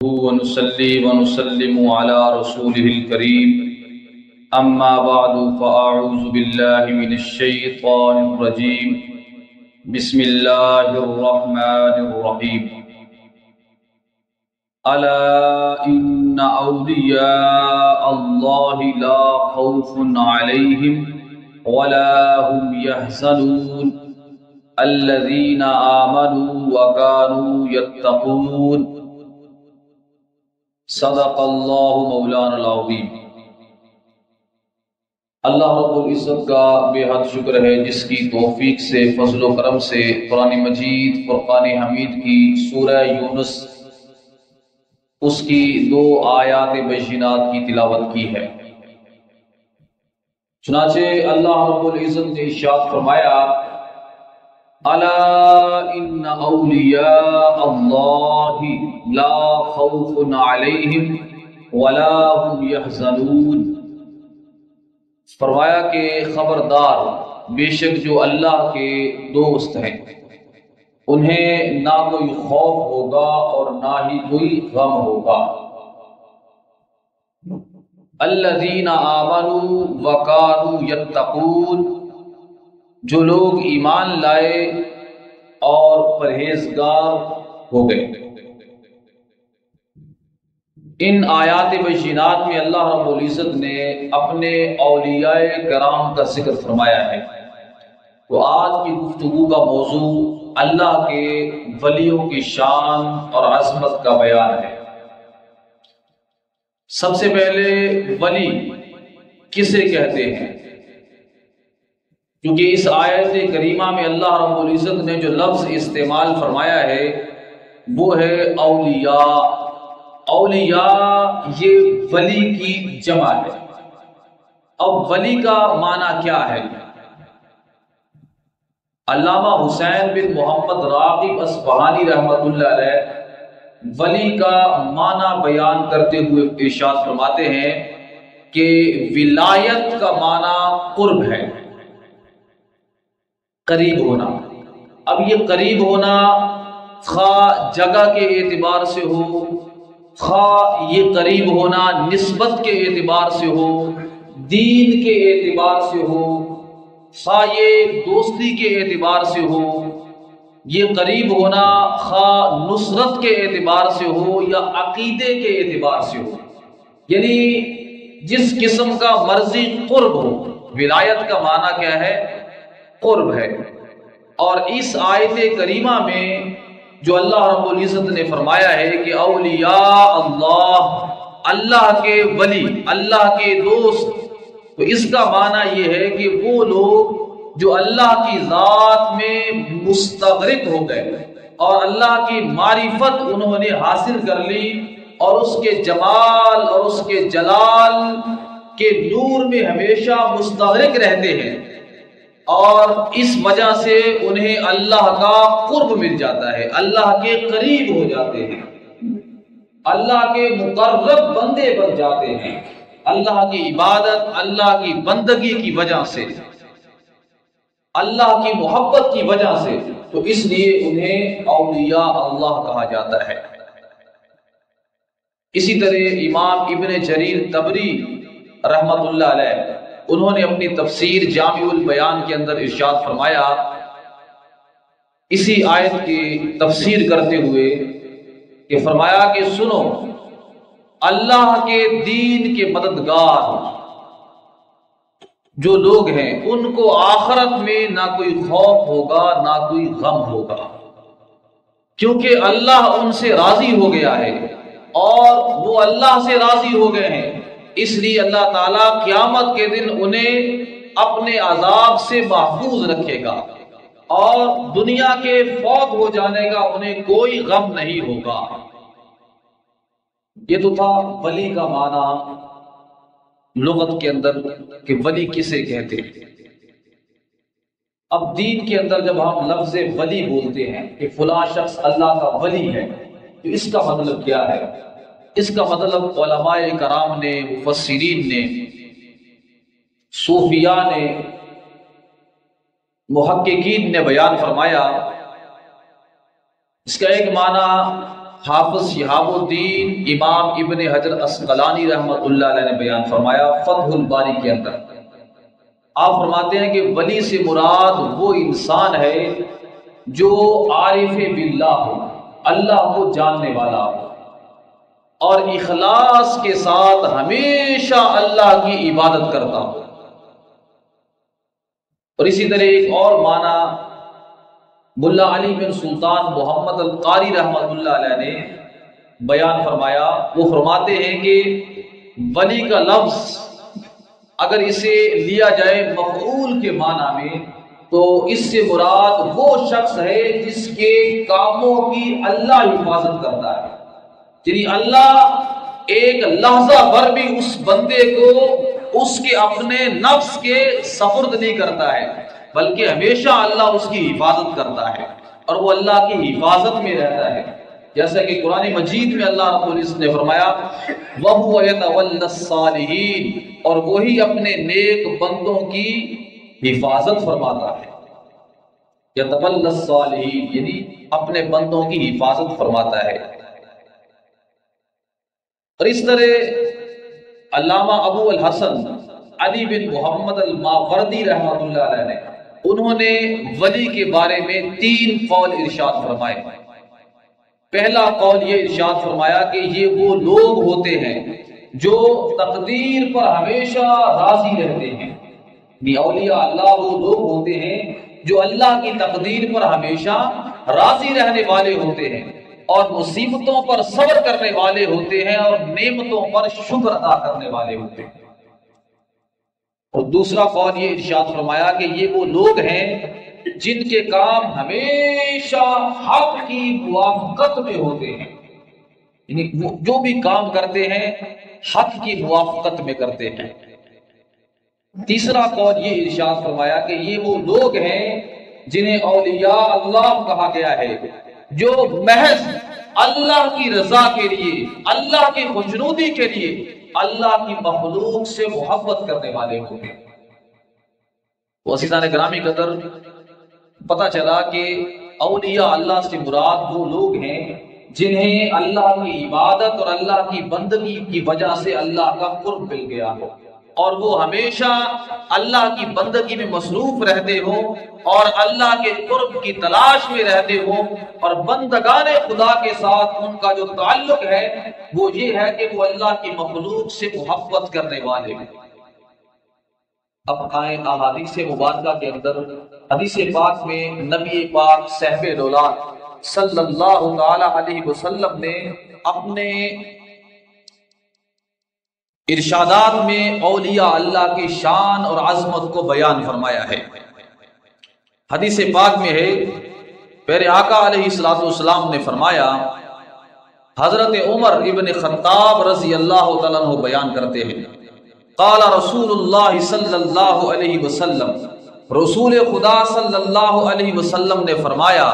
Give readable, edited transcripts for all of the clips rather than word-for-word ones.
ونصلي ونسلم على رسوله الكريم أما بعد فأعوذ بالله من الشيطان الرجيم بسم الله الرحمن الرحيم ألا إن أولياء الله لا خوف عليهم ولا هم يحزنون الذين آمنوا وكانوا يتقون صدق اللہ مولانا العظیم۔ اللہ رب العزت کا بے حد شکر ہے جس کی توفیق سے، فضل و کرم سے قرآن مجید فرقان حمید کی سورہ یونس اس کی 2 آیات بینات کی تلاوت کی ہے۔ چنانچہ اللہ رب العزت نے ارشاد فرمایا الا ان اولیاء اللہ لا خوف علیہم ولا هم يحزنون، فرمایا کہ خبردار، بے شک جو اللہ کے دوست ہیں انہیں نہ کوئی خوف ہوگا اور نہ ہی کوئی غم ہوگا۔ الذین آمنوا وکانوا یتقون، جو لوگ ایمان لائے اور پرہیزگار ہو گئے۔ ان آیات بینات میں اللہ رب العزت نے اپنے اولیاء کرام کا ذکر فرمایا ہے۔ تو آج کی گفتگو کا موضوع اللہ کے ولیوں کی شان اور عظمت کا بیان ہے۔ سب سے پہلے ولی کسے کہتے ہیں؟ کیونکہ اس آیت کریمہ میں اللہ رب العزت نے جو لفظ استعمال فرمایا ہے وہ ہے اولیاء۔ اولیاء یہ ولی کی جمع ہے۔ اب ولی کا معنی کیا ہے؟ علامہ حسین بن محمد راغب اصفہانی رحمۃ اللہ علیہ ولی کا معنی بیان کرتے ہوئے ارشاد فرماتے ہیں کہ ولایت کا معنی قرب ہے، قریب ہونا۔ اب یہ قریب ہونا خواہ جگہ کے اعتبار سے ہو، خواہ یہ قریب ہونا نسبت کے اعتبار سے ہو، دین کے اعتبار سے ہو، خواہ یہ دوستی کے اعتبار سے ہو، یہ قریب ہونا خواہ نصرت کے اعتبار سے ہو یا عقیدے کے اعتبار سے ہو، یعنی جس قسم کا مرضی قرب ہو۔ ولایت کا معنی کیا ہے؟ قرب ہے۔ اور اس آیت کریمہ میں جو اللہ رب العزت نے فرمایا ہے کہ اولیاء اللہ، اللہ کے ولی، اللہ کے دوست، تو اس کا معنی یہ ہے کہ وہ لوگ جو اللہ کی ذات میں مستغرق ہو گئے اور اللہ کی معرفت انہوں نے حاصل کر لی اور اس کے جمال اور اس کے جلال کے نور میں ہمیشہ مستغرق رہتے ہیں، اور اس وجہ سے انہیں اللہ کا قرب مل جاتا ہے، اللہ کے قریب ہو جاتے ہیں، اللہ کے مقرب بندے بن جاتے ہیں، اللہ کی عبادت، اللہ کی بندگی کی وجہ سے، اللہ کی محبت کی وجہ سے، تو اس لیے انہیں اولیاء اللہ کہا جاتا ہے۔ اسی طرح امام ابن جریر طبری رحمت اللہ علیہ انہوں نے اپنی تفسیر جامع البیان کے اندر ارشاد فرمایا، اسی آیت کی تفسیر کرتے ہوئے کہ فرمایا کہ سنو، اللہ کے دین کے مددگار جو لوگ ہیں ان کو آخرت میں نہ کوئی خوف ہوگا نہ کوئی غم ہوگا، کیونکہ اللہ ان سے راضی ہو گیا ہے اور وہ اللہ سے راضی ہو گئے ہیں۔ اس لیے اللہ تعالیٰ قیامت کے دن انہیں اپنے عذاب سے محفوظ رکھے گا اور دنیا کے فوت ہو جانے کا انہیں کوئی غم نہیں ہوگا۔ یہ تو تھا ولی کا معنی لغت کے اندر کہ ولی کسے کہتے ہیں۔ اب دین کے اندر جب ہم لفظ ولی بولتے ہیں کہ فلاں شخص اللہ کا ولی ہے، تو اس کا مطلب کیا ہے؟ اس کا مطلب علماء کرام نے، مفسرین نے، صوفیاء نے، محققین نے بیان فرمایا، اس کا ایک معنی حافظ شہاب الدین امام ابن حجر عسقلانی رحمۃ اللہ علیہ نے بیان فرمایا فتح الباری کے اندر۔ آپ فرماتے ہیں کہ ولی سے مراد وہ انسان ہے جو عارف باللہ ہو، اللہ کو جاننے والا ہو، اور اخلاص کے ساتھ ہمیشہ اللہ کی عبادت کرتا ہو۔ اور اسی طرح ایک اور معنی ملا علی بن سلطان محمد القاری رحمۃ اللہ علیہ نے بیان فرمایا۔ وہ فرماتے ہیں کہ ولی کا لفظ اگر اسے لیا جائے مفعول کے معنی میں تو اس سے مراد وہ شخص ہے جس کے کاموں کی اللہ حفاظت کرتا ہے، یعنی اللہ ایک لحظہ بھر بھی اس بندے کو اس کے اپنے نفس کے سپرد نہیں کرتا ہے، بلکہ ہمیشہ اللہ اس کی حفاظت کرتا ہے اور وہ اللہ کی حفاظت میں رہتا ہے، جیسا کہ قرآن مجید میں اللہ رب العزت نے فرمایا وَهُوَ يَتَوَلَّى الصَّالِحِينَ، اور وہی اپنے نیک بندوں کی حفاظت فرماتا ہے۔ يَتَوَلَّى الصَّالِحِينَ یعنی اپنے بندوں کی حفاظت فرماتا ہے۔ اور اس طرح علامہ ابو الحسن علی بن محمد الماوردی رحمۃ اللہ علیہ نے انہوں نے ولی کے بارے میں 3 قول ارشاد فرمائے۔ پہلا قول یہ ارشاد فرمایا کہ یہ وہ لوگ ہوتے ہیں جو تقدیر پر ہمیشہ راضی رہتے ہیں، یعنی اولیاء اللہ وہ لوگ ہوتے ہیں جو اللہ کی تقدیر پر ہمیشہ راضی رہنے والے ہوتے ہیں اور مصیبتوں پر صبر کرنے والے ہوتے ہیں اور نعمتوں پر شکر ادا کرنے والے ہوتے ہیں۔ اور دوسرا قول یہ ارشاد فرمایا کہ یہ وہ لوگ ہیں جن کے کام ہمیشہ حق کی موافقت میں ہوتے ہیں، یعنی وہ جو بھی کام کرتے ہیں حق کی موافقت میں کرتے ہیں۔ تیسرا قول یہ ارشاد فرمایا کہ یہ وہ لوگ ہیں جنہیں اولیاء اللہ کہا گیا ہے، جو محض اللہ کی رضا کے لیے، اللہ کی خوشنودی کے لیے اللہ کی مخلوق سے محبت کرنے والے ہوتے ہیں۔ وہ عزیزان گرامی قدر پتہ چلا کہ اولیاء اللہ سے مراد وہ لوگ ہیں جنہیں اللہ کی عبادت اور اللہ کی بندگی کی وجہ سے اللہ کا قرب مل گیا ہو، اور وہ ہمیشہ اللہ کی بندگی میں مصروف رہتے ہوں اور اللہ کے قرب کی تلاش میں رہتے ہوں، اور بندگان خدا کے ساتھ ان کا جو تعلق ہے وہ یہ ہے کہ وہ اللہ کی مخلوق سے محبت کرنے والے ہیں۔ اب آئیں احادیث مبارکہ کے اندر، حدیث پاک میں نبی پاک صاحب دولت صلی اللہ تعالی علیہ وسلم نے اپنے ارشادات میں اولیاء اللہ کی شان اور عظمت کو بیان فرمایا ہے۔ حدیث پاک میں ہے پیارے آقا علیہ الصلوۃ والسلام نے فرمایا، حضرت عمر ابن خطاب رضی اللہ تعالیٰ عنہ بیان کرتے ہیں، قال رسول اللہ صلی اللہ علیہ وسلم، رسول خدا صلی اللہ علیہ وسلم نے فرمایا،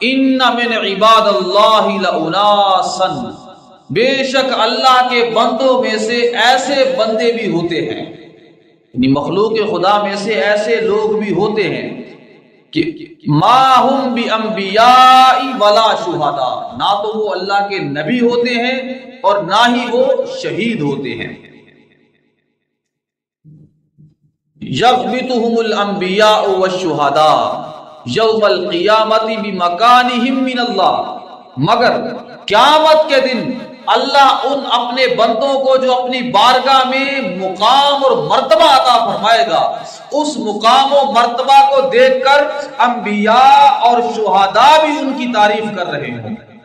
ان من عباد اللہ لاناسا، بے شک اللہ کے بندوں میں سے ایسے بندے بھی ہوتے ہیں، یعنی مخلوق خدا میں سے ایسے لوگ بھی ہوتے ہیں کہ ما ہم بانبیاء ولا شہداء، نہ تو وہ اللہ کے نبی ہوتے ہیں اور نہ ہی وہ شہید ہوتے ہیں۔ یغبطہم الانبیاء والشہداء یوم القیامت بمکانہم من اللہ، مگر قیامت کے دن اللہ ان اپنے بندوں کو جو اپنی بارگاہ میں مقام اور مرتبہ عطا فرمائے گا، اس مقام و مرتبہ کو دیکھ کر انبیاء اور شہداء بھی ان کی تعریف کر رہے ہوں گے،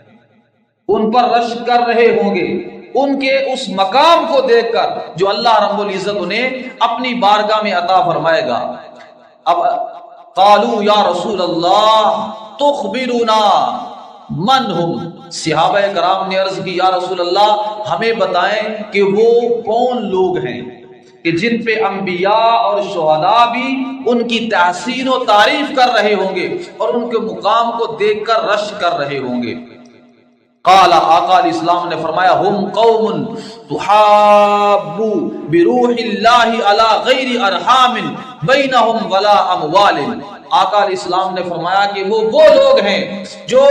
ان پر رشک کر رہے ہوں گے، ان کے اس مقام کو دیکھ کر جو اللہ رب العزت انہیں اپنی بارگاہ میں عطا فرمائے گا۔ اب قالوا یا رسول اللہ تخبرنا من ہم، صحابہ کرام نے عرض کی یا رسول اللہ ہمیں بتائیں کہ وہ کون لوگ ہیں کہ جن پہ انبیاء اور شہداء بھی ان کی تحسین و تعریف کر رہے ہوں گے اور ان کے مقام کو دیکھ کر رشک کر رہے ہوں گے۔ قال آقا علیہ السلام نے فرمایا، ہم قوم تحاب بروح اللہ علی غیر ارحام بینہم ولا اموال، آقا علیہ السلام نے فرمایا کہ وہ لوگ ہیں جو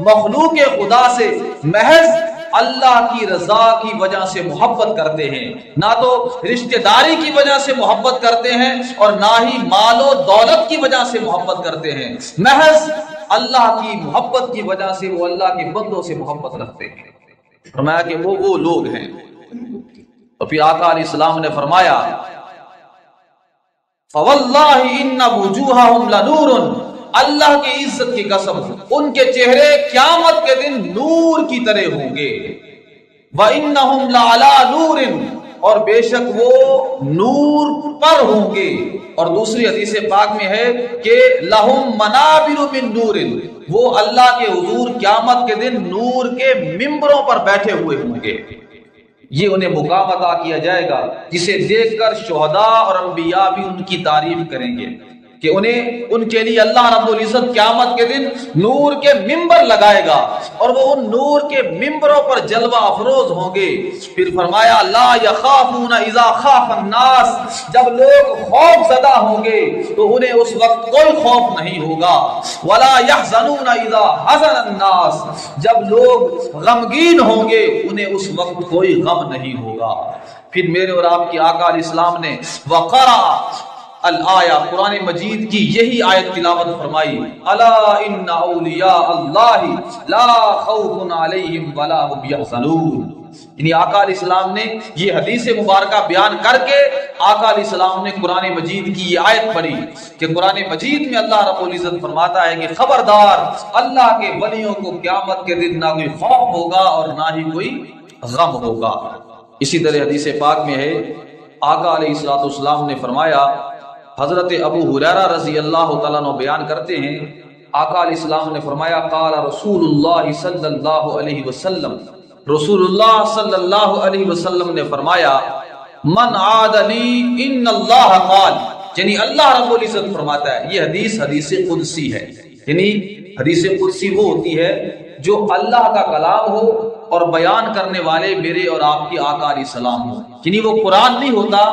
مخلوق خدا سے محض اللہ کی رضا کی وجہ سے محبت کرتے ہیں، نہ تو رشتہ داری کی وجہ سے محبت کرتے ہیں اور نہ ہی مال و دولت کی وجہ سے محبت کرتے ہیں، محض اللہ کی محبت کی وجہ سے وہ اللہ کے بندوں سے محبت رکھتے ہیں۔ فرمایا کہ وہ لوگ ہیں۔ اور پھر آقا علیہ السلام نے فرمایا فواللہ ان وجوہہم لنور، اللہ کی عزت کی قسم ان کے چہرے قیامت کے دن نور کی طرح ہوں گے، وَإِنَّهُمْ لَعَلَىٰ نُورٍ، اور بے شک وہ نور پر ہوں گے۔ اور دوسری حدیث پاک میں ہے کہ لَهُمْ مَنَابِرُ مِن نُورٍ، وہ اللہ کے حضور قیامت کے دن نور کے ممبروں پر بیٹھے ہوئے ہوں گے۔ یہ انہیں مقام عطا کیا جائے گا جسے دیکھ کر شہداء اور انبیاء بھی ان کی تعریف کریں گے کہ ان کے لیے اللہ رب العزت قیامت کے دن نور کے ممبر لگائے گا اور وہ ان نور کے ممبروں پر جلوہ افروز ہوں گے۔ پھر فرمایا لا یخافون اذا خاف الناس، جب لوگ خوف زدہ ہوں گے تو انہیں اس وقت کوئی خوف نہیں ہوگا۔ ولا یحزنون اذا حزن الناس، جب لوگ غمگین ہوں گے انہیں اس وقت کوئی غم نہیں ہوگا۔ پھر میرے اور آپ کی آقا علیہ السلام نے وقرا الآیہ، قرآن مجید کی یہی آیت تلاوت فرمائی، الا ان اولیاء اللہ لا خوف علیہم ولا هم یحزنون۔ یعنی آقا علیہ السلام نے یہ حدیث مبارکہ بیان کر کے آقا علیہ السلام نے قرآن مجید کی یہ آیت پڑھی کہ قرآن مجید میں اللہ رب العزت فرماتا ہے کہ خبردار اللہ کے ولیوں کو قیامت کے دن نہ کوئی خوف ہوگا اور نہ ہی کوئی غم ہوگا۔ اسی طرح حدیث پاک میں ہے آقا علیہ السلام نے فرمایا، حضرت ابو ہریرہ رضی اللہ تعالیٰ عنہ بیان کرتے ہیں، آقا علیہ السلام نے فرمایا قال رسول اللہ صلی اللہ علیہ وسلم، رسول اللہ صلی اللہ علیہ وسلم نے فرمایا من عاد لی ان اللہ قال، یعنی اللہ رب العزت فرماتا ہے، یہ حدیث قدسی ہے، یعنی حدیث قدسی وہ ہوتی ہے جو اللہ کا کلام ہو اور بیان کرنے والے میرے اور آپ کی آقا علیہ السلام ہو، یعنی وہ قرآن نہیں ہوتا،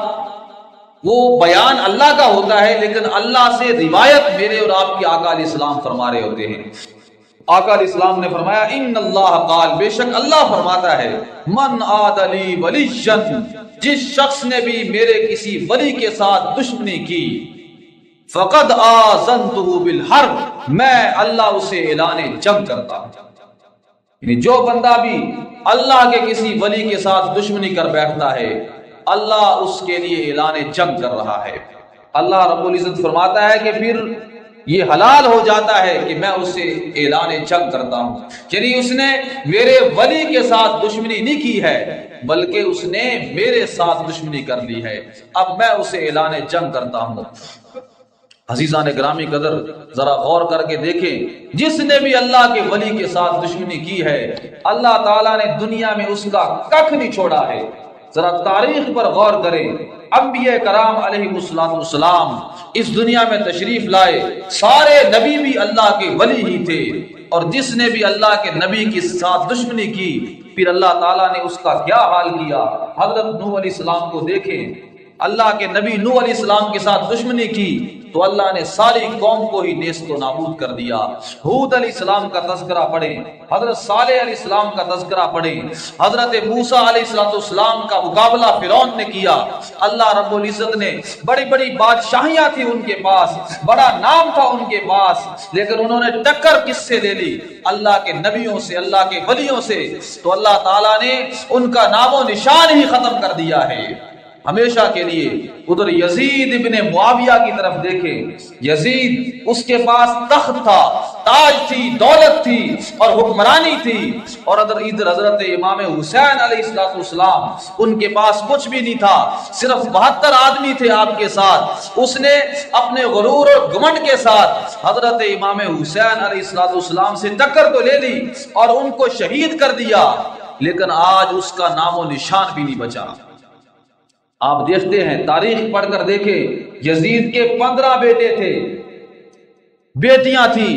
وہ بیان اللہ کا ہوتا ہے لیکن اللہ سے روایت میرے اور آپ کی آقا علیہ السلام فرما رہے ہوتے ہیں۔ آقا علیہ السلام نے فرمایا ان اللہ قال، بے شک اللہ فرماتا ہے من عاد لی ولیا، جس شخص نے بھی میرے کسی ولی کے ساتھ دشمنی کی، فقد آذنتہ بالحرب، میں اللہ اسے اعلان جنگ کرتا ہوں۔ یعنی جو بندہ بھی اللہ کے کسی ولی کے ساتھ دشمنی کر بیٹھتا ہے اللہ اس کے لیے اعلان جنگ کر رہا ہے۔ اللہ رب العزت فرماتا ہے کہ پھر یہ حلال ہو جاتا ہے کہ میں اسے اعلان جنگ کرتا ہوں، یعنی اس نے میرے ولی کے ساتھ دشمنی نہیں کی ہے بلکہ اس نے میرے ساتھ دشمنی کر لی ہے، اب میں اسے اعلان جنگ کرتا ہوں۔ عزیزان گرامی قدر، ذرا غور کر کے دیکھیں، جس نے بھی اللہ کے ولی کے ساتھ دشمنی کی ہے اللہ تعالیٰ نے دنیا میں اس کا ککھ نہیں چھوڑا ہے۔ ذرا تاریخ پر غور کریں، انبیاء کرام علیہ السلام اس دنیا میں تشریف لائے، سارے نبی بھی اللہ کے ولی ہی تھے، اور جس نے بھی اللہ کے نبی کے ساتھ دشمنی کی پھر اللہ تعالیٰ نے اس کا کیا حال کیا۔ حضرت نوح علیہ السلام کو دیکھیں، اللہ کے نبی نوح علیہ السلام کے ساتھ دشمنی کی تو اللہ نے ساری قوم کو ہی نیست و نابود کر دیا۔ ہود علیہ السلام کا تذکرہ پڑھیں، حضرت صالح علیہ السلام کا تذکرہ پڑھیں، حضرت موسیٰ علیہ السلام کا مقابلہ فرعون نے کیا، اللہ رب العزت نے بڑی بڑی بادشاہیاں تھی ان کے پاس، بڑا نام تھا ان کے پاس، لیکن انہوں نے ٹکر کس سے لے لی؟ اللہ کے نبیوں سے، اللہ کے ولیوں سے، تو اللہ تعالیٰ نے ان کا نام و نشان ہی ختم کر دیا ہے ہمیشہ کے لیے۔ ادھر یزید ابن معاویہ کی طرف دیکھیں، یزید اس کے پاس تخت تھا، تاج تھی، دولت تھی اور حکمرانی تھی، اور ادھر حضرت امام حسین علیہ السلام ان کے پاس کچھ بھی نہیں تھا، صرف 72 آدمی تھے آپ کے ساتھ۔ اس نے اپنے غرور اور گھمنڈ کے ساتھ حضرت امام حسین علیہ السلام سے ٹکر تو لے لی اور ان کو شہید کر دیا، لیکن آج اس کا نام و نشان بھی نہیں بچا۔ آپ دیکھتے ہیں، تاریخ پڑھ کر دیکھیں، یزید کے 15 بیٹے تھے، بیٹیاں تھی،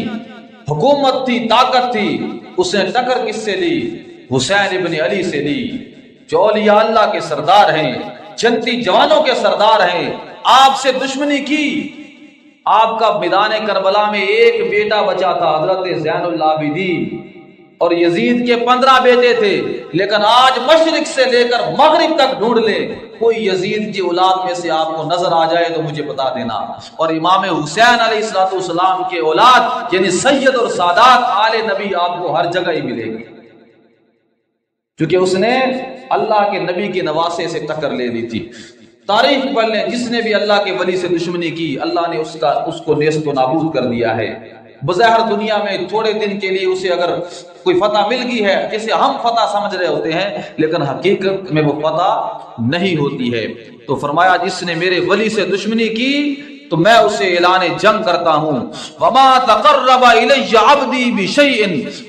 حکومت تھی، طاقت تھی، اس نے ٹکر کس سے لی؟ حسین ابن علی سے لی، جو اولیاء اللہ کے سردار ہیں، جنتی جوانوں کے سردار ہیں، آپ سے دشمنی کی آپ کا میدان کربلا میں ایک بیٹا بچا تھا حضرت زین العابدین، اور یزید کے 15 بیٹے تھے، لیکن آج مشرق سے لے کر مغرب تک ڈھونڈ لیں، کوئی یزید کی اولاد میں سے آپ کو نظر آ جائے تو مجھے بتا دینا۔ اور امام حسین علیہ السلام کے اولاد یعنی سید اور سادات آل نبی آپ کو ہر جگہ ہی ملے گی، کیونکہ اس نے اللہ کے نبی کے نواسے سے ٹکر لے لی تھی۔ تاریخ پڑھ لیں، جس نے بھی اللہ کے ولی سے دشمنی کی اللہ نے اس کو نیست و نابود کر دیا ہے۔ بظاہر دنیا میں تھوڑے دن کے لیے اسے اگر کوئی فتح مل گئی ہے جسے ہم فتح سمجھ رہے ہوتے ہیں، لیکن حقیقت میں وہ فتح نہیں ہوتی ہے۔ تو فرمایا جس نے میرے ولی سے دشمنی کی تو میں اسے اعلان جنگ کرتا ہوں۔ وما تقرب الی عبدی بشیء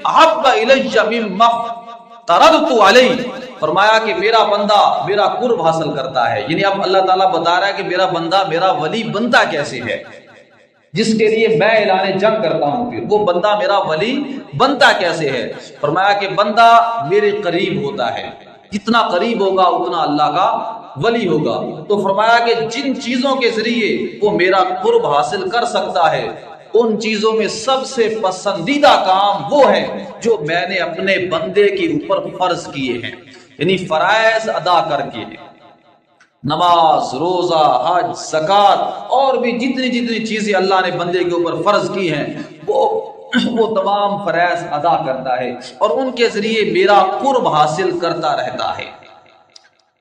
احب الی مما افترضت علیہ، فرمایا کہ میرا بندہ میرا قرب حاصل کرتا ہے، یعنی اب اللہ تعالیٰ بتا رہا ہے کہ میرا بندہ میرا ولی بنتا کیسے ہے، جس کے لیے میں اعلان جنگ کرتا ہوں، پھر وہ بندہ میرا ولی بنتا کیسے ہے؟ فرمایا کہ بندہ میرے قریب ہوتا ہے، جتنا قریب ہوگا اتنا اللہ کا ولی ہوگا۔ تو فرمایا کہ جن چیزوں کے ذریعے وہ میرا قرب حاصل کر سکتا ہے ان چیزوں میں سب سے پسندیدہ کام وہ ہے جو میں نے اپنے بندے کے اوپر فرض کیے ہیں، یعنی فرائض ادا کر کے، نماز، روزہ، حج، زکوٰۃ اور بھی جتنی چیزیں اللہ نے بندے کے اوپر فرض کی ہیں وہ تمام فرائض ادا کرتا ہے اور ان کے ذریعے میرا قرب حاصل کرتا رہتا ہے۔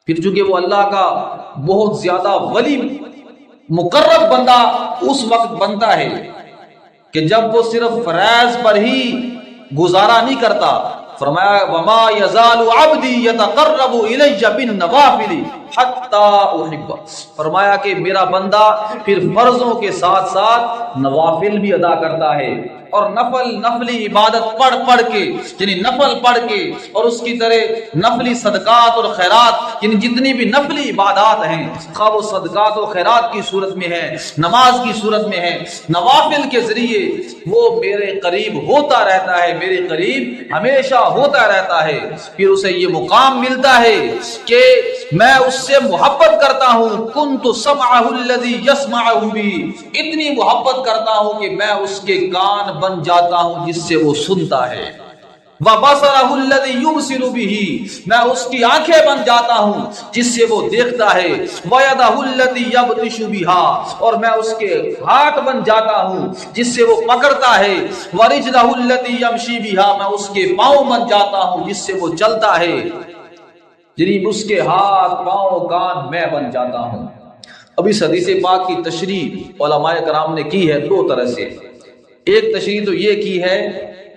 پھر چونکہ وہ اللہ کا بہت زیادہ ولی مقرب بندہ اس وقت بنتا ہے کہ جب وہ صرف فرائض پر ہی گزارا نہیں کرتا۔ فرمایا وما یزال عبدی یتقرب الی بالنوافل حتی احب، فرمایا کہ میرا بندہ پھر فرضوں کے ساتھ ساتھ نوافل بھی ادا کرتا ہے، اور نفلی عبادت پڑھ کے، یعنی نفل پڑھ کے، اور اس کی طرح نفلی صدقات اور خیرات، یعنی جتنی بھی نفلی عبادات ہیں، خواہ وہ صدقات و خیرات کی صورت میں ہے، نماز کی صورت میں ہے، نوافل کے ذریعے وہ میرے قریب ہوتا رہتا ہے، میرے قریب ہمیشہ ہوتا رہتا ہے۔ پھر اسے یہ مقام ملتا ہے کہ میں اس سے محبت کرتا ہوں، کنت سمعہ الذی یسمع بہ، اتنی محبت کرتا ہوں کہ میں اس کے کان بن جاتا ہوں جس سے وہ سنتا ہے، وبصرہ الذی یبصر بہ، میں اس کی آنکھیں بن جاتا ہوں جس سے وہ دیکھتا ہے، ویدہ التی یبطش بہا، اور میں اس کے ہاتھ بن جاتا ہوں جس سے وہ پکڑتا ہے، ورجلہ التی یمشی بہا، میں اس کے پاؤں بن جاتا ہوں جس سے وہ چلتا ہے، یعنی اس کے ہاتھ، پاؤں، کان میں بن جاتا ہوں۔ اب اس حدیث پاک کی تشریح علماء کرام نے کی ہے دو طرح سے۔ ایک تشریح تو یہ کی ہے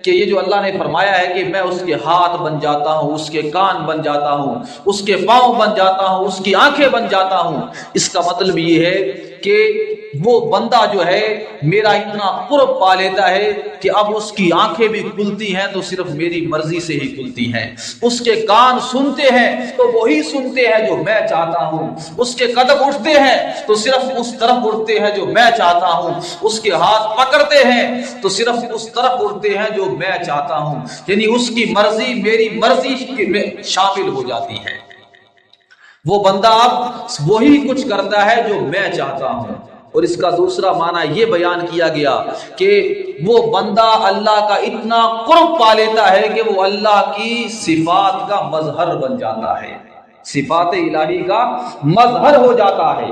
کہ یہ جو اللہ نے فرمایا ہے کہ میں اس کے ہاتھ بن جاتا ہوں، اس کے کان بن جاتا ہوں، اس کے پاؤں بن جاتا ہوں، اس کی آنکھیں بن جاتا ہوں، اس کا مطلب یہ ہے کہ وہ بندہ جو ہے میرا اتنا قرب پا لیتا ہے کہ اب اس کی آنکھیں بھی کھلتی ہیں تو صرف میری مرضی سے ہی کھلتی ہیں، اس کے کان سنتے ہیں تو وہی سنتے ہیں جو میں چاہتا ہوں، اس کے قدم اٹھتے ہیں تو صرف اس طرف اٹھتے ہیں جو میں چاہتا ہوں، اس کے ہاتھ پکڑتے ہیں تو صرف اس طرف اٹھتے ہیں جو میں چاہتا ہوں، یعنی اس کی مرضی میری مرضی میں شامل ہو جاتی ہے۔ وہ بندہ اب وہی کچھ کرتا ہے جو میں چاہتا ہوں۔ اور اس کا دوسرا معنی یہ بیان کیا گیا کہ وہ بندہ اللہ کا اتنا قرب پا لیتا ہے کہ وہ اللہ کی صفات کا مظہر بن جاتا ہے، صفات الہی کا مظہر ہو جاتا ہے،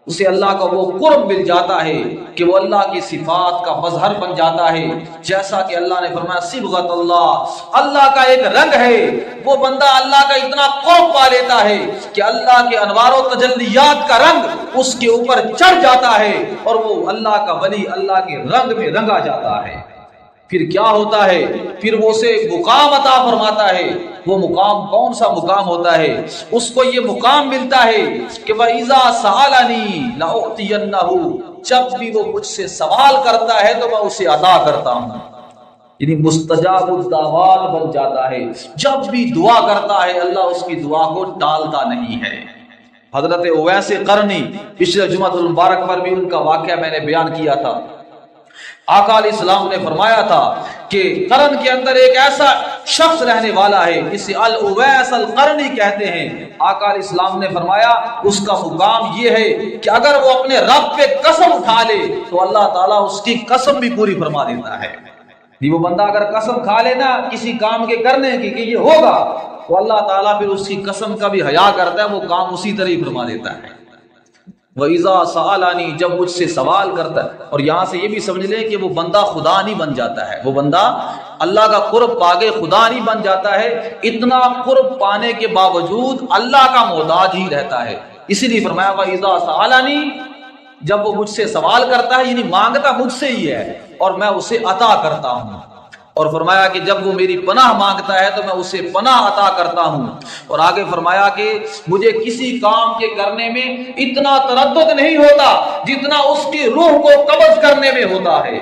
اسے اللہ کا وہ قرب مل جاتا ہے کہ وہ اللہ کی صفات کا مظہر بن جاتا ہے، جیسا کہ اللہ نے فرمایا صبغۃ اللہ، اللہ کا ایک رنگ ہے۔ وہ بندہ اللہ کا اتنا قرب پا لیتا ہے کہ اللہ کے انوار و تجلیات کا رنگ اس کے اوپر چڑھ جاتا ہے اور وہ اللہ کا ولی اللہ کے رنگ میں رنگا جاتا ہے۔ پھر کیا ہوتا ہے؟ پھر وہ اسے مقام عطا فرماتا ہے۔ وہ مقام کون سا مقام ہوتا ہے؟ اس کو یہ مقام ملتا ہے کہ وَإِذَا سَأَلَنِي لَأُعْطِيَنَّهُ، جب بھی وہ مجھ سے سوال کرتا ہے تو میں اسے عطا کرتا ہوں، یعنی مستجاب الدعوات بن جاتا ہے۔ جب بھی دعا کرتا ہے اللہ اس کی دعا کو ٹالتا نہیں ہے۔ حضرت اویس قرنی، پچھلے جمعۃ المبارک پر بھی ان کا واقعہ میں نے بیان کیا تھا آقا علیہ السلام نے فرمایا تھا کہ قرن کے اندر ایک ایسا شخص رہنے والا ہے جسے الاویس القرنی کہتے ہیں۔ آقا علیہ السلام نے فرمایا اس کا مقام یہ ہے کہ اگر وہ اپنے رب پہ قسم اٹھا لے تو اللہ تعالیٰ اس کی قسم بھی پوری فرما دیتا ہے۔ وہ بندہ اگر قسم کھا لے نا کسی کام کے کرنے کی کہ یہ ہوگا تو اللہ تعالیٰ پھر اس کی قسم کا بھی حیا کرتا ہے، وہ کام اسی طرح ہی فرما دیتا ہے۔ وَإِذَا سَأَلَنِي، جب مجھ سے سوال کرتا ہے، اور یہاں سے یہ بھی سمجھ لیں کہ وہ بندہ خدا نہیں بن جاتا ہے، وہ بندہ اللہ کا قرب پاگے خدا نہیں بن جاتا ہے، اتنا قرب پانے کے باوجود اللہ کا محتاج ہی رہتا ہے۔ اسی لیے فرمایا وَإِذَا سَأَلَنِي، جب وہ مجھ سے سوال کرتا ہے یعنی مانگتا مجھ سے ہی ہے اور میں اسے عطا کرتا ہوں۔ اور فرمایا کہ جب وہ میری پناہ مانگتا ہے تو میں اسے پناہ عطا کرتا ہوں۔ اور آگے فرمایا کہ مجھے کسی کام کے کرنے میں اتنا تردد نہیں ہوتا جتنا اس کی روح کو قبض کرنے میں ہوتا ہے۔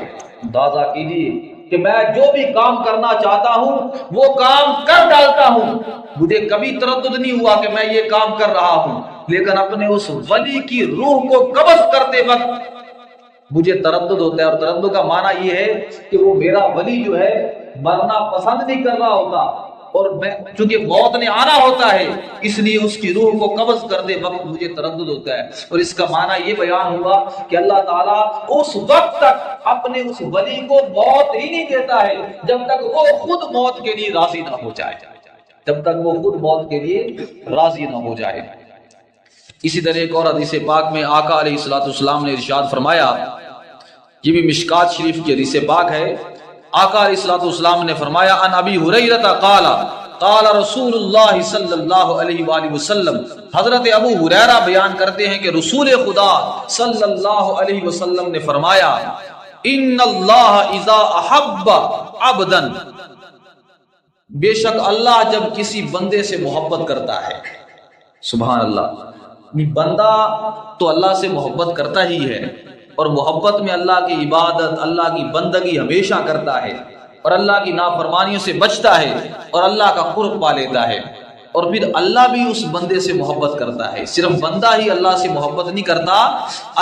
اندازہ کیجیے کہ میں جو بھی کام کرنا چاہتا ہوں وہ کام کر ڈالتا ہوں، مجھے کبھی تردد نہیں ہوا کہ میں یہ کام کر رہا ہوں، لیکن اپنے اس ولی کی روح کو قبض کرتے وقت مجھے تردد ہوتا ہے۔ اور تردد کا معنی یہ ہے کہ وہ میرا ولی جو ہے مرنا پسند نہیں کر رہا ہوتا، اور میں چونکہ موت نے آنا ہوتا ہے اس لیے اس کی روح کو قبض کرتے وقت مجھے تردد ہوتا ہے۔ اور اس کا معنی یہ بیان ہوا کہ اللہ تعالیٰ اس وقت تک اپنے اس ولی کو موت ہی نہیں دیتا ہے جب تک وہ خود موت کے لیے راضی نہ ہو جائے، جب تک وہ خود موت کے لیے راضی نہ ہو جائے۔ اسی طرح ایک اور حدیث پاک میں آقا علیہ الصلوۃ والسلام نے ارشاد فرمایا، یہ بھی مشکات شریف کی حدیث پاک ہے، آقا علیہ الصلوۃ والسلام نے فرمایا ان ابی ہریرہ قال قال رسول اللہ صلی اللہ علیہ وآلہ وسلم، حضرت ابو ہریرہ بیان کرتے ہیں کہ رسول خدا صلی اللہ علیہ وسلم نے فرمایا ان اللہ اذا احب عبدا، بے شک اللہ جب کسی بندے سے محبت کرتا ہے، سبحان اللہ، بندہ تو اللہ سے محبت کرتا ہی ہے، اور محبت میں اللہ کی عبادت اللہ کی بندگی ہمیشہ کرتا ہے، اور اللہ کی نافرمانیوں سے بچتا ہے، اور اللہ کا قرب پا لیتا ہے، اور پھر اللہ بھی اس بندے سے محبت کرتا ہے۔ صرف بندہ ہی اللہ سے محبت نہیں کرتا،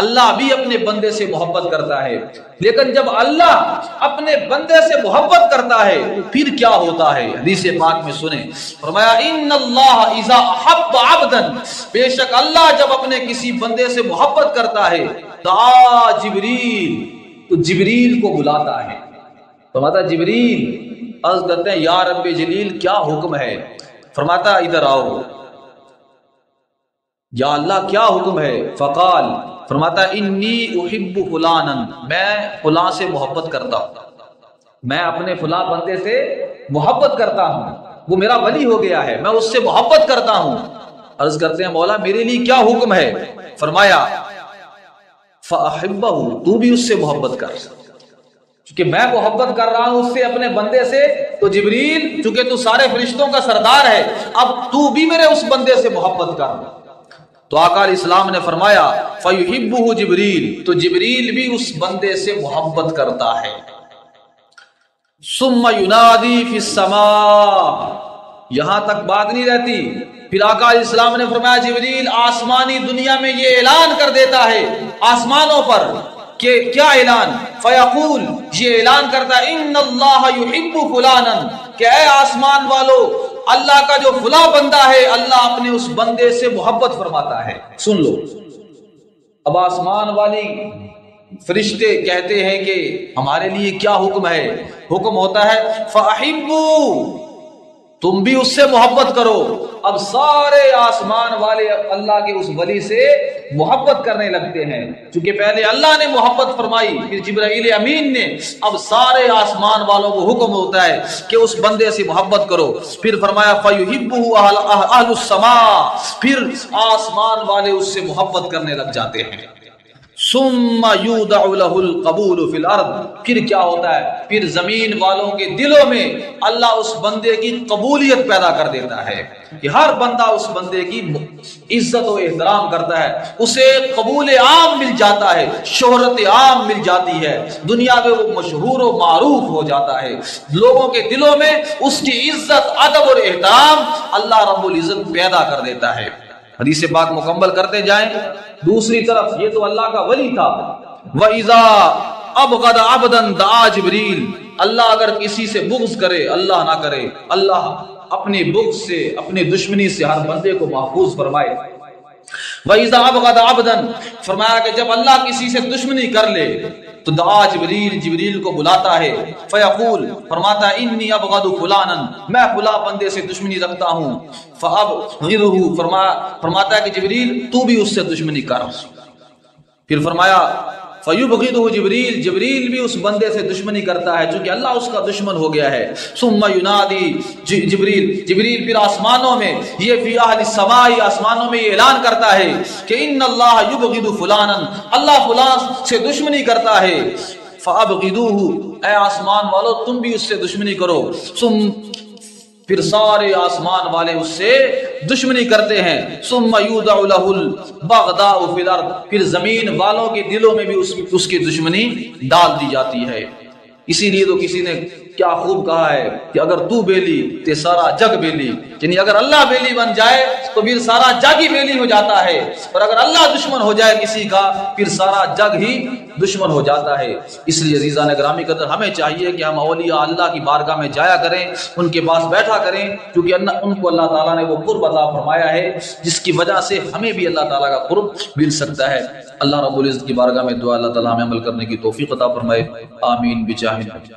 اللہ بھی اپنے بندے سے محبت کرتا ہے۔ لیکن جب اللہ اپنے بندے سے محبت کرتا ہے پھر کیا ہوتا ہے؟ حدیث پاک میں سنیں، فرمایا ان اللہ اذا احب عبدا، بے شک اللہ جب اپنے کسی بندے سے محبت کرتا ہے دعا جبریل، تو جبریل کو بلاتا ہے، فرماتا جبریل، عرض کرتے ہیں یا رب جلیل کیا حکم ہے؟ فرماتا ادھر آؤ، یا اللہ کیا حکم ہے؟ فقال، فرماتا انی احب فلانا، میں فلاں سے محبت کرتا ہوں، میں اپنے فلاں بندے سے محبت کرتا ہوں، وہ میرا ولی ہو گیا ہے، میں اس سے محبت کرتا ہوں۔ عرض کرتے ہیں مولا میرے لیے کیا حکم ہے؟ فرمایا فاحبہ، تو بھی اس سے محبت کر، چونکہ میں محبت کر رہا ہوں اس سے اپنے بندے سے، تو جبریل چونکہ تو سارے فرشتوں کا سردار ہے، اب تو بھی میرے اس بندے سے محبت کر۔ تو آقا علیہ السلام نے فرمایا فیحبہ جبریل، تو جبریل بھی اس بندے سے محبت کرتا ہے۔ ثم ینادی فی السماء، یہاں تک بات نہیں رہتی، پھر آقا علیہ السلام نے فرمایا جبریل آسمانی دنیا میں یہ اعلان کر دیتا ہے، آسمانوں پر، کہ کیا اعلان؟ فیقول، یہ اعلان کرتا ہے ان اللہ یحب فلانا، کہ اے آسمان والو، اللہ کا جو فلاں بندہ ہے اللہ اپنے اس بندے سے محبت فرماتا ہے۔ سن لو، اب آسمان والی فرشتے کہتے ہیں کہ ہمارے لیے کیا حکم ہے؟ حکم ہوتا ہے فاحبوا، تم بھی اس سے محبت کرو۔ اب سارے آسمان والے اللہ کے اس ولی سے محبت کرنے لگتے ہیں، چونکہ پہلے اللہ نے محبت فرمائی، پھر جبرائیل امین نے، اب سارے آسمان والوں کو حکم ہوتا ہے کہ اس بندے سے محبت کرو۔ پھر فرمایا فَيُحِبُّهُ أَهْلُ السَّمَاءِ، پھر آسمان والے اس سے محبت کرنے لگ جاتے ہیں۔ ثم یودع له القبول فی الارض، پھر کیا ہوتا ہے؟ پھر زمین والوں کے دلوں میں اللہ اس بندے کی قبولیت پیدا کر دیتا ہے کہ ہر بندہ اس بندے کی عزت و احترام کرتا ہے، اسے قبول عام مل جاتا ہے، شہرت عام مل جاتی ہے، دنیا میں وہ مشہور و معروف ہو جاتا ہے، لوگوں کے دلوں میں اس کی عزت، ادب اور احترام اللہ رب العزت پیدا کر دیتا ہے۔ حدیث پاک مکمل کرتے جائیں۔ دوسری طرف یہ تو اللہ کا ولی تھا، وَإِذَا ابغض عبدا دعا جبریل، اللہ اگر کسی سے بغض کرے، اللہ نہ کرے، اللہ اپنے بغض سے، اپنے دشمنی سے ہر بندے کو محفوظ فرمائے۔ وَإِذَا أَبْغَضَ عَبْدًا، فرمایا کہ جب اللہ کسی سے دشمنی کر لے تو دعا جبریل، جبریل کو بلاتا ہے، فیقول، فرماتا ہے انی ابغض فلانا، میں فلاں بندے سے دشمنی رکھتا ہوں، فابغضه، فرماتا ہے کہ جبریل تو بھی اس سے دشمنی کر۔ پھر فرمایا فیبغضه جبریل، جبریل بھی اس بندے سے دشمنی کرتا ہے چونکہ اللہ اس کا دشمن ہو گیا ہے۔ ثم ینادی جبریل، جبریل پھر آسمانوں میں، یہ فی اہل السماء، آسمانوں میں یہ اعلان کرتا ہے کہ ان اللہ یبغض فلانا، اللہ فلان سے دشمنی کرتا ہے، فابغضوه، اے آسمان والو تم بھی اس سے دشمنی کرو۔ پھر سارے آسمان والے اس سے دشمنی کرتے ہیں۔ ثم یودع له البغضاء فی الارض، پھر زمین والوں کے دلوں میں بھی اس کی دشمنی ڈال دی جاتی ہے۔ اسی لیے تو کسی نے کیا خوب کہا ہے کہ اگر تو بیلی تے سارا جگ بیلی، یعنی اگر اللہ بیلی بن جائے تو پھر سارا جگ ہی بیلی ہو جاتا ہے، اور اگر اللہ دشمن ہو جائے کسی کا پھر سارا جگ ہی دشمن ہو جاتا ہے۔ اس لیے عزیزان گرامی قدر، ہمیں چاہیے کہ ہم اولیاء اللہ کی بارگاہ میں جایا کریں، ان کے پاس بیٹھا کریں، کیونکہ ان کو اللہ تعالیٰ نے وہ قرب عطا فرمایا ہے جس کی وجہ سے ہمیں بھی اللہ تعالیٰ کا قرب مل سکتا ہے۔ اللہ رب العزت کی بارگاہ میں دعا، اللہ تعالیٰ ہمیں عمل کرنے کی توفیق عطا فرمائے، آمین بجاہ النبی۔